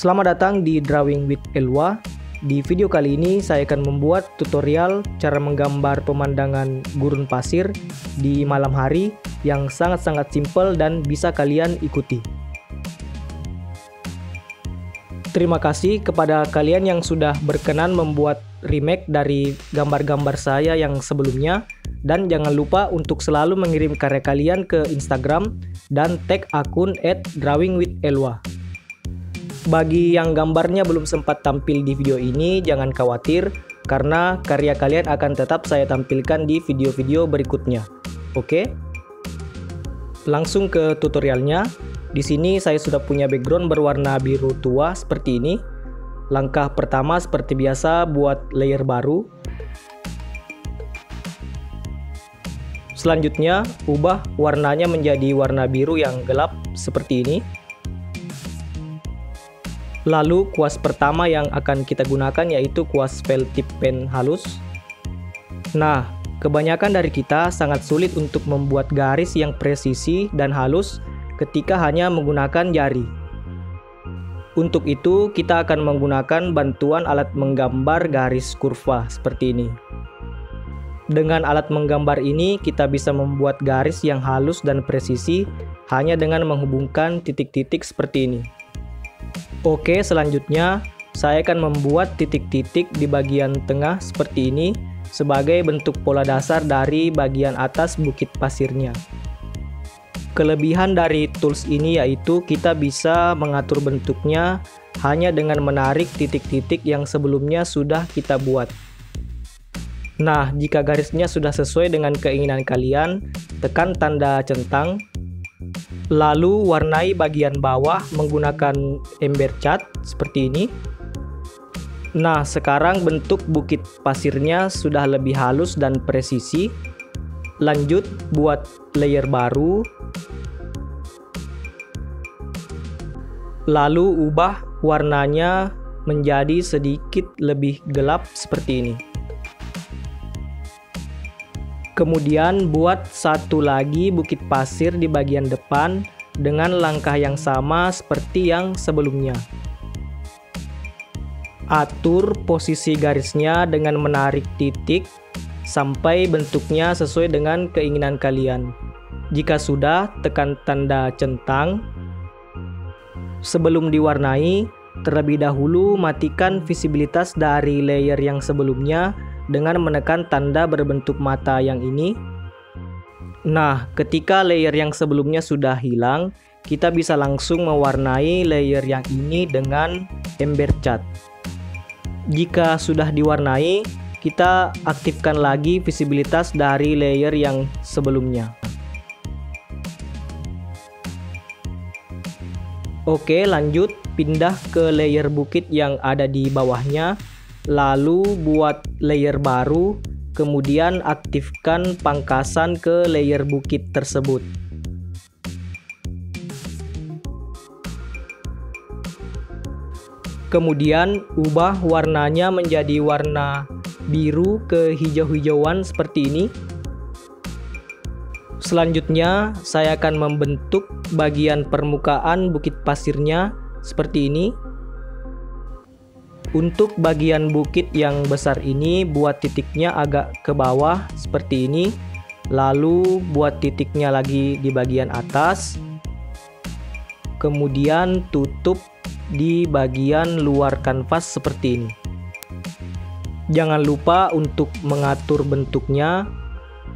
Selamat datang di Drawing with Elwa. Di video kali ini saya akan membuat tutorial cara menggambar pemandangan gurun pasir di malam hari yang sangat-sangat simpel dan bisa kalian ikuti. Terima kasih kepada kalian yang sudah berkenan membuat remake dari gambar-gambar saya yang sebelumnya, dan jangan lupa untuk selalu mengirim karya kalian ke Instagram dan tag akun @drawingwithelwa. Bagi yang gambarnya belum sempat tampil di video ini, jangan khawatir karena karya kalian akan tetap saya tampilkan di video-video berikutnya. Oke? Langsung ke tutorialnya. Di sini saya sudah punya background berwarna biru tua seperti ini. Langkah pertama seperti biasa buat layer baru. Selanjutnya ubah warnanya menjadi warna biru yang gelap seperti ini. Lalu kuas pertama yang akan kita gunakan yaitu kuas file tip pen halus. Nah, kebanyakan dari kita sangat sulit untuk membuat garis yang presisi dan halus ketika hanya menggunakan jari. Untuk itu, kita akan menggunakan bantuan alat menggambar garis kurva seperti ini. Dengan alat menggambar ini, kita bisa membuat garis yang halus dan presisi hanya dengan menghubungkan titik-titik seperti ini. Oke, selanjutnya saya akan membuat titik-titik di bagian tengah seperti ini sebagai bentuk pola dasar dari bagian atas bukit pasirnya. Kelebihan dari tools ini yaitu kita bisa mengatur bentuknya hanya dengan menarik titik-titik yang sebelumnya sudah kita buat. Nah, jika garisnya sudah sesuai dengan keinginan kalian, tekan tanda centang. Lalu warnai bagian bawah menggunakan ember cat seperti ini. Nah, sekarang bentuk bukit pasirnya sudah lebih halus dan presisi. Lanjut buat layer baru. Lalu ubah warnanya menjadi sedikit lebih gelap seperti ini. Kemudian buat satu lagi bukit pasir di bagian depan dengan langkah yang sama seperti yang sebelumnya. Atur posisi garisnya dengan menarik titik sampai bentuknya sesuai dengan keinginan kalian. Jika sudah, tekan tanda centang. Sebelum diwarnai, terlebih dahulu matikan visibilitas dari layer yang sebelumnya dengan menekan tanda berbentuk mata yang ini. Nah, ketika layer yang sebelumnya sudah hilang, kita bisa langsung mewarnai layer yang ini dengan ember cat. Jika sudah diwarnai, kita aktifkan lagi visibilitas dari layer yang sebelumnya. Oke, lanjut pindah ke layer bukit yang ada di bawahnya. Lalu buat layer baru, kemudian aktifkan pangkasan ke layer bukit tersebut. Kemudian ubah warnanya menjadi warna biru kehijau-hijauan seperti ini. Selanjutnya saya akan membentuk bagian permukaan bukit pasirnya seperti ini. Untuk bagian bukit yang besar ini, buat titiknya agak ke bawah seperti ini. Lalu buat titiknya lagi di bagian atas. Kemudian tutup di bagian luar kanvas seperti ini. Jangan lupa untuk mengatur bentuknya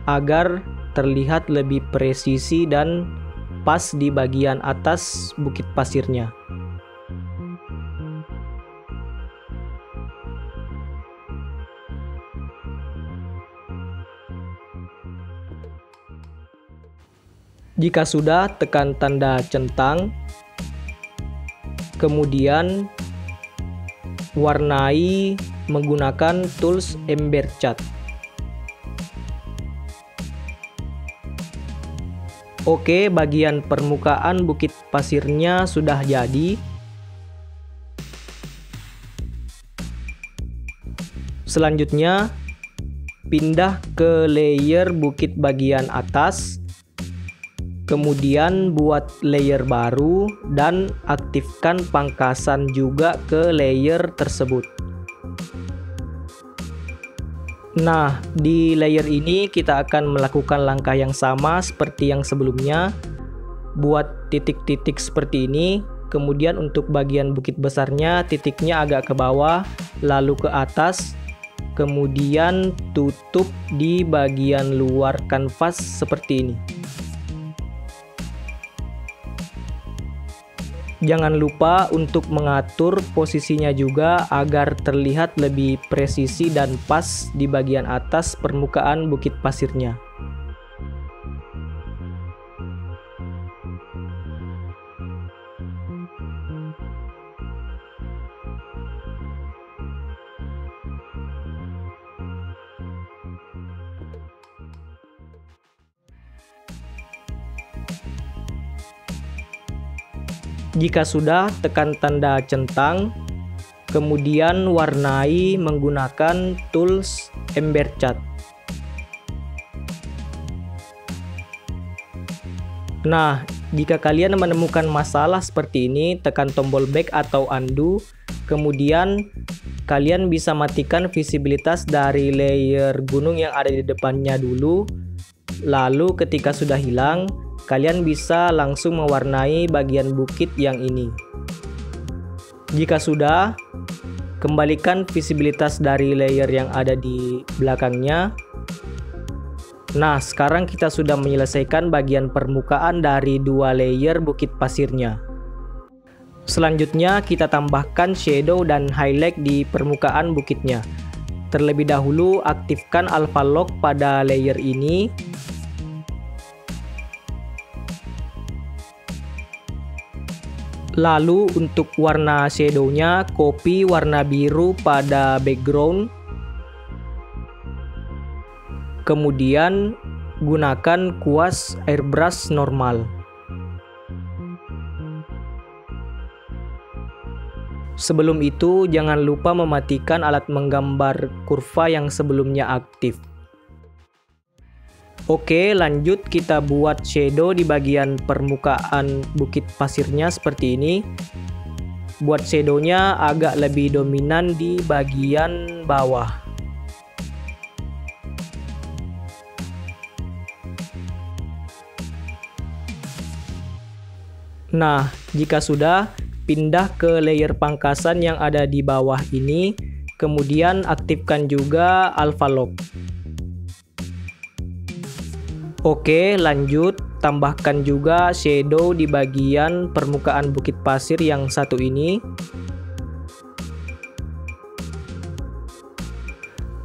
agar terlihat lebih presisi dan pas di bagian atas bukit pasirnya. Jika sudah, tekan tanda centang. Kemudian warnai menggunakan tools ember cat. Oke, bagian permukaan bukit pasirnya sudah jadi. Selanjutnya, pindah ke layer bukit bagian atas. Kemudian buat layer baru dan aktifkan pangkasan juga ke layer tersebut. Nah, di layer ini kita akan melakukan langkah yang sama seperti yang sebelumnya. Buat titik-titik seperti ini. Kemudian untuk bagian bukit besarnya, titiknya agak ke bawah, lalu ke atas. Kemudian tutup di bagian luar kanvas seperti ini. Jangan lupa untuk mengatur posisinya juga agar terlihat lebih presisi dan pas di bagian atas permukaan bukit pasirnya. Jika sudah, tekan tanda centang, kemudian warnai menggunakan tools Ember Cat. Nah, jika kalian menemukan masalah seperti ini, tekan tombol back atau undo, kemudian kalian bisa matikan visibilitas dari layer gunung yang ada di depannya dulu. Lalu ketika sudah hilang, kalian bisa langsung mewarnai bagian bukit yang ini. Jika sudah, kembalikan visibilitas dari layer yang ada di belakangnya. Nah, sekarang kita sudah menyelesaikan bagian permukaan dari dua layer bukit pasirnya. Selanjutnya, kita tambahkan shadow dan highlight di permukaan bukitnya. Terlebih dahulu, aktifkan alpha lock pada layer ini. Lalu untuk warna shadownya, copy warna biru pada background. Kemudian gunakan kuas airbrush normal. Sebelum itu, jangan lupa mematikan alat menggambar kurva yang sebelumnya aktif. Oke, lanjut kita buat shadow di bagian permukaan bukit pasirnya seperti ini. Buat shadownya agak lebih dominan di bagian bawah. Nah, jika sudah, pindah ke layer pangkasan yang ada di bawah ini, kemudian aktifkan juga alpha lock. Oke, lanjut tambahkan juga shadow di bagian permukaan bukit pasir yang satu ini.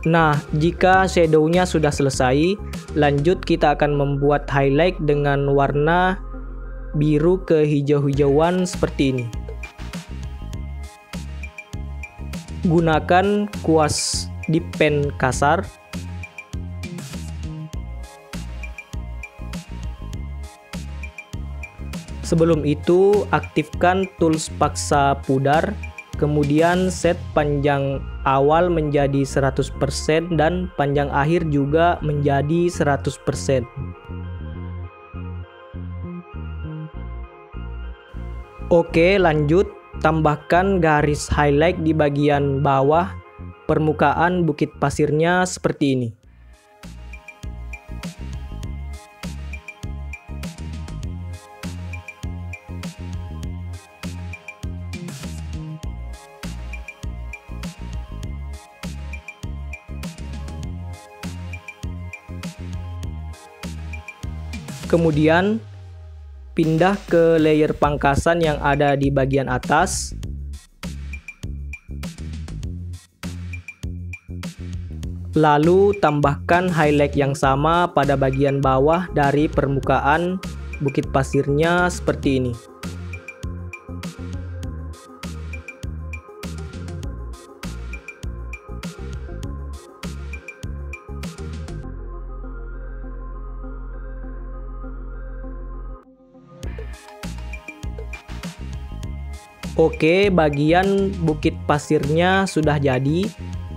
Nah, jika shadownya sudah selesai, lanjut kita akan membuat highlight dengan warna biru kehijau-hijauan seperti ini. Gunakan kuas dip pen kasar. Sebelum itu, aktifkan tools paksa pudar, kemudian set panjang awal menjadi 100% dan panjang akhir juga menjadi 100%. Oke, lanjut tambahkan garis highlight di bagian bawah permukaan bukit pasirnya seperti ini. Kemudian pindah ke layer pangkasan yang ada di bagian atas. Lalu tambahkan highlight yang sama pada bagian bawah dari permukaan bukit pasirnya seperti ini. Oke, bagian bukit pasirnya sudah jadi.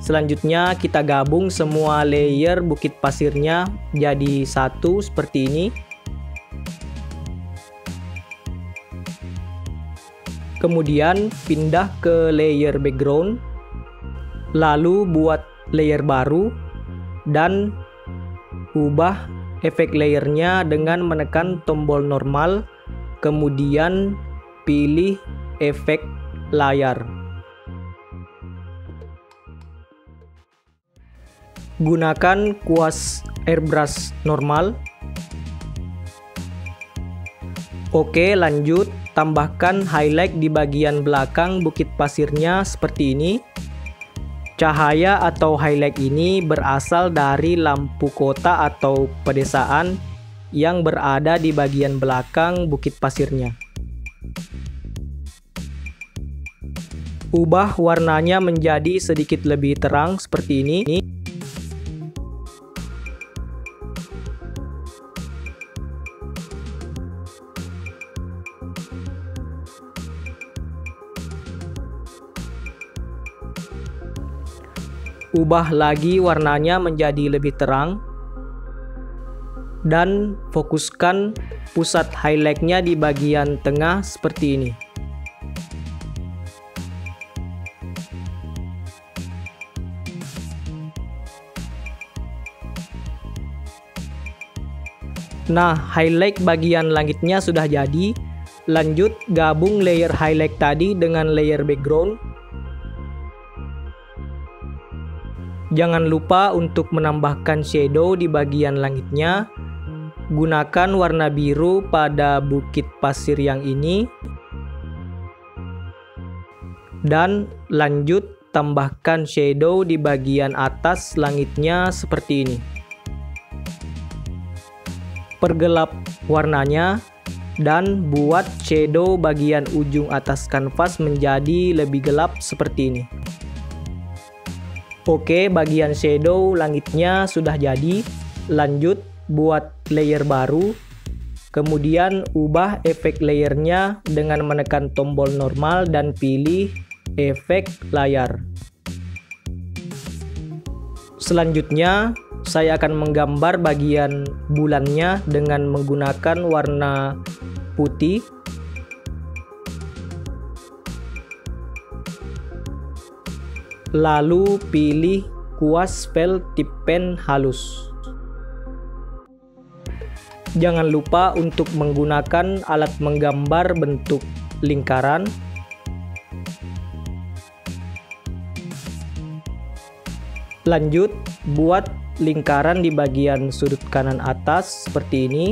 Selanjutnya kita gabung semua layer bukit pasirnya jadi satu seperti ini. Kemudian pindah ke layer background, lalu buat layer baru dan ubah efek layernya dengan menekan tombol normal, kemudian pilih efek layar. Gunakan kuas airbrush normal. Oke, lanjut. Tambahkan highlight di bagian belakang bukit pasirnya seperti ini. Cahaya atau highlight ini berasal dari lampu kota atau pedesaan yang berada di bagian belakang bukit pasirnya. Ubah warnanya menjadi sedikit lebih terang seperti ini. Ubah lagi warnanya menjadi lebih terang dan fokuskan pusat highlightnya di bagian tengah seperti ini. Nah, highlight bagian langitnya sudah jadi. Lanjut, gabung layer highlight tadi dengan layer background. Jangan lupa untuk menambahkan shadow di bagian langitnya. Gunakan warna biru pada bukit pasir yang ini. Dan lanjut tambahkan shadow di bagian atas langitnya seperti ini. Pergelap warnanya dan buat shadow bagian ujung atas kanvas menjadi lebih gelap seperti ini. Oke, bagian shadow langitnya sudah jadi. Lanjut buat layer baru. Kemudian ubah efek layernya dengan menekan tombol normal dan pilih efek layar. Selanjutnya, saya akan menggambar bagian bulannya dengan menggunakan warna putih. Lalu pilih kuas felt tip pen halus. Jangan lupa untuk menggunakan alat menggambar bentuk lingkaran. Lanjut, buat lingkaran di bagian sudut kanan atas seperti ini.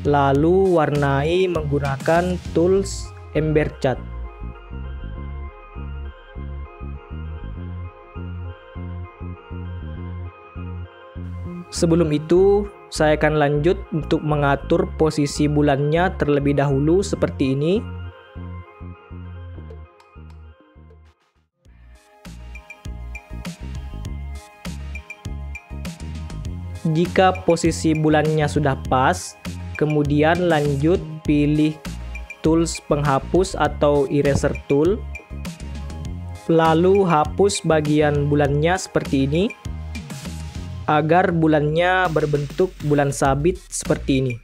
Lalu warnai menggunakan tools ember cat. Sebelum itu, saya akan lanjut untuk mengatur posisi bulannya terlebih dahulu seperti ini. Jika posisi bulannya sudah pas, kemudian lanjut pilih tools penghapus atau eraser tool. Lalu hapus bagian bulannya seperti ini, agar bulannya berbentuk bulan sabit seperti ini.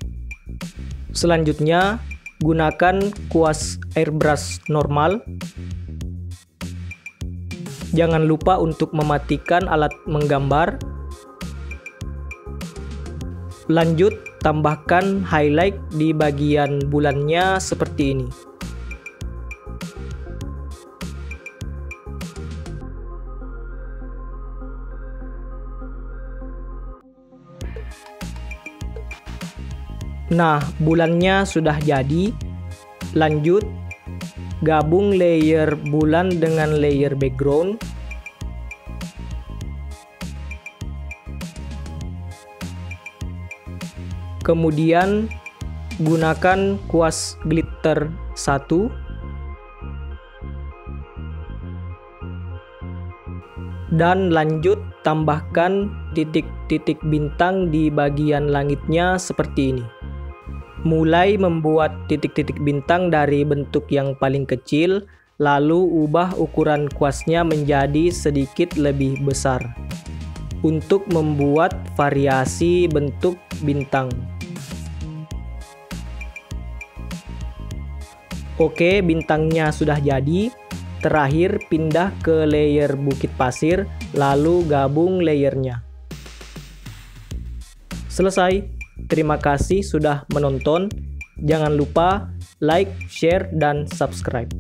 Selanjutnya, gunakan kuas airbrush normal. Jangan lupa untuk mematikan alat menggambar. Lanjut, tambahkan highlight di bagian bulannya seperti ini. Nah, bulannya sudah jadi. Lanjut, gabung layer bulan dengan layer background. Kemudian, gunakan kuas glitter 1. Dan lanjut, tambahkan titik-titik bintang di bagian langitnya seperti ini. Mulai membuat titik-titik bintang dari bentuk yang paling kecil, lalu ubah ukuran kuasnya menjadi sedikit lebih besar untuk membuat variasi bentuk bintang. Oke, bintangnya sudah jadi. Terakhir pindah ke layer bukit pasir, lalu gabung layernya. Selesai. Terima kasih sudah menonton. Jangan lupa like, share, dan subscribe.